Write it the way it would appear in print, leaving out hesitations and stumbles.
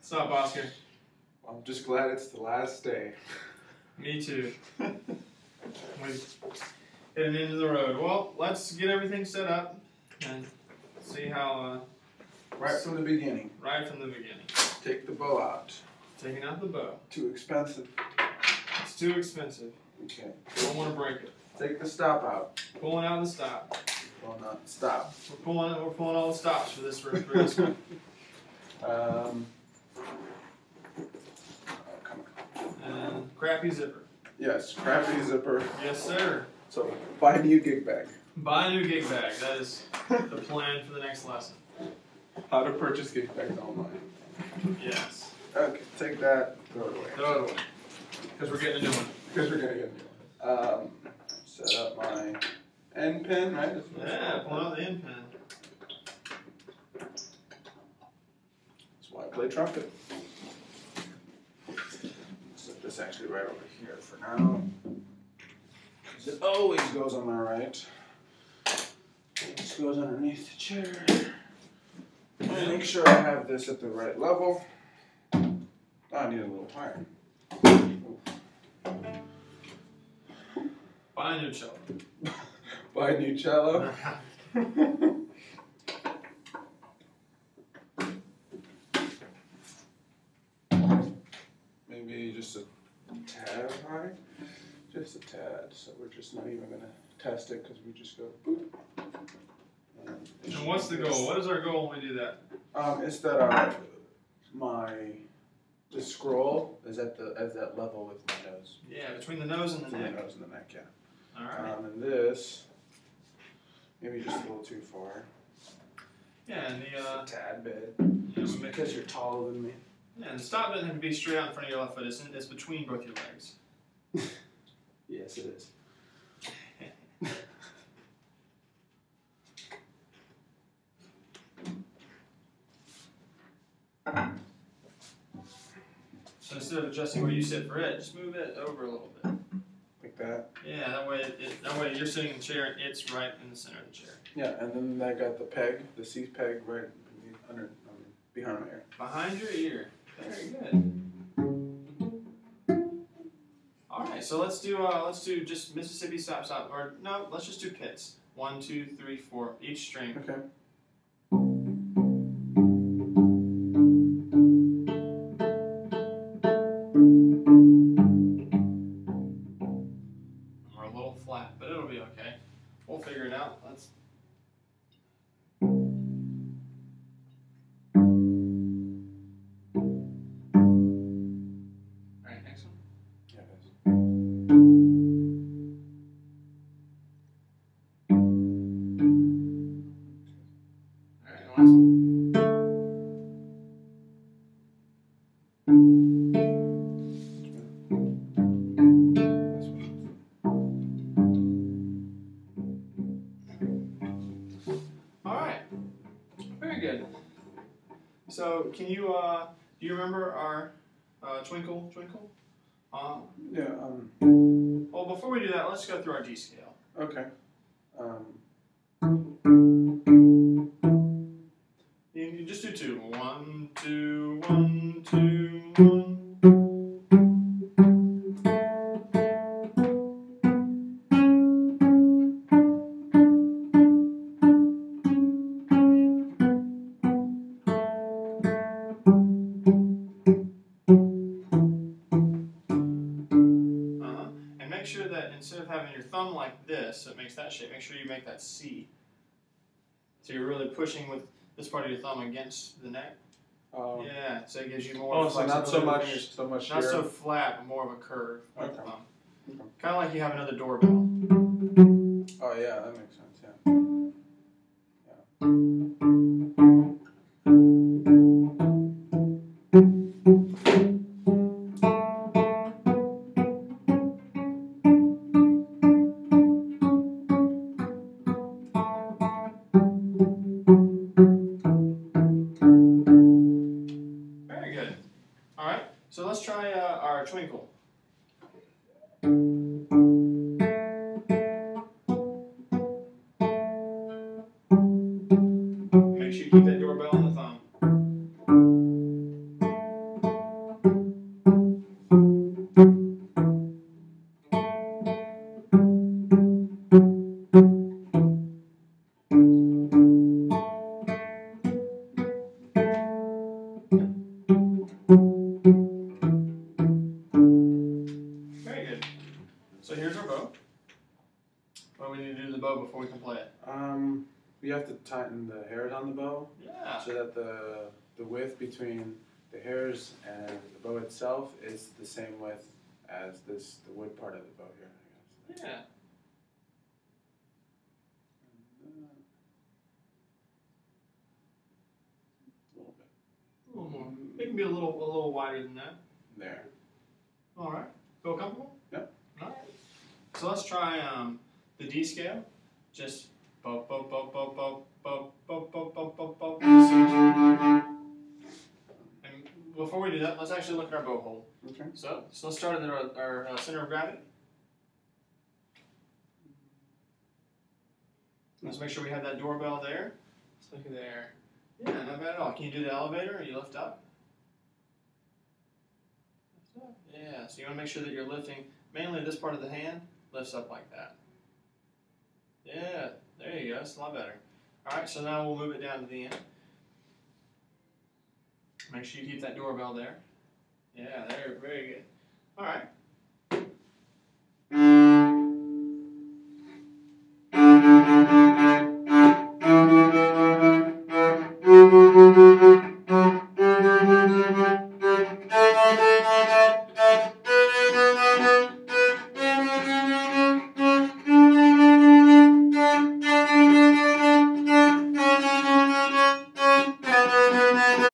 What's up, Oscar? I'm just glad it's the last day. Me too. We're heading into the road. Well, let's get everything set up and see how. Right from the beginning. Right from the beginning. Take the bow out. Taking out the bow. Too expensive. It's too expensive. Okay. Don't want to break it. Take the stop out. Pulling out the stop. Well, not the stop. We're pulling all the stops for this one. Oh, come on. And crappy zipper. Yes, crappy zipper. Yes, sir. So buy a new gig bag. Buy a new gig bag. That is the plan for the next lesson. How to purchase gig bags online. Yes. Okay, take that, throw it away. Throw it away. Because we're getting a new one. Because we're gonna get a new one. Set up my end pin, right? Yeah, pull out the end pin. That's why I play trumpet. Set this actually right over here for now. Because it always goes on my right. This goes underneath the chair. And make sure I have this at the right level. Oh, I need a little higher. Buy a new cello. Buy a new cello. Maybe just a tad high. Just a tad. So we're just not even going to test it because we just go boop. And what's the goal? What is our goal when we do that? It's that the scroll is at that level with my nose. Yeah, between the nose and the neck. The nose and the neck, yeah. All right. And this, maybe just a little too far. Yeah, and just a tad bit. Just because you're taller than me. Yeah, and the stop doesn't have to be straight out in front of your left foot. It's between both your legs. Yes, it is. So instead of adjusting where you sit for it, just move it over a little bit. Like that? Yeah, that way you're sitting in the chair and it's right in the center of the chair. Yeah, and then I got the peg, the C peg right behind my ear. Behind your ear. Very good. All right, so let's do just Mississippi stop stop, or no, let's just do pits. 1, 2, 3, 4, each string. Okay. We're a little flat, but it'll be okay. We'll figure it out. Let's. All right, next one. Yeah, it is. All right, last one. All right, very good. So, can you do you remember our twinkle? Yeah. Well, before we do that, let's go through our D scale. Okay. You just do 2. 1, 2, 1, 2, 1. And make sure that instead of having your thumb like this, so it makes that shape, make sure you make that C. So you're really pushing with this part of your thumb against the neck. Yeah, so it gives you more. Oh, so not so much, not here. so flat, but more of a curve with the Okay. thumb. Okay. Kind of like you have another doorbell. Oh yeah, that makes sense. Yeah. Very good. All right, so let's try our twinkle. Make sure you keep that doorbell on the thumb. so that the width between the hairs and the bow itself is the same width as the wood part of the bow here, I guess. Yeah. A little bit. A little more. It can be a little wider than that. There. All right. Feel comfortable? Yep. All right. So let's try the D scale. Just bo bo bo bo bo bo bo bo bo bo bo. And before we do that, let's actually look at our bow hole. Okay. So let's start at our center of gravity. Let's make sure we have that doorbell there. Let's look at there. Yeah, not bad at all. Can you do the elevator? Or you lift up? Lift up. Yeah. So you want to make sure that you're lifting mainly this part of the hand lifts up like that. Yeah. There you go. It's a lot better. All right. So now we'll move it down to the end. Make sure you keep that doorbell there. Yeah. There. Very good. All right.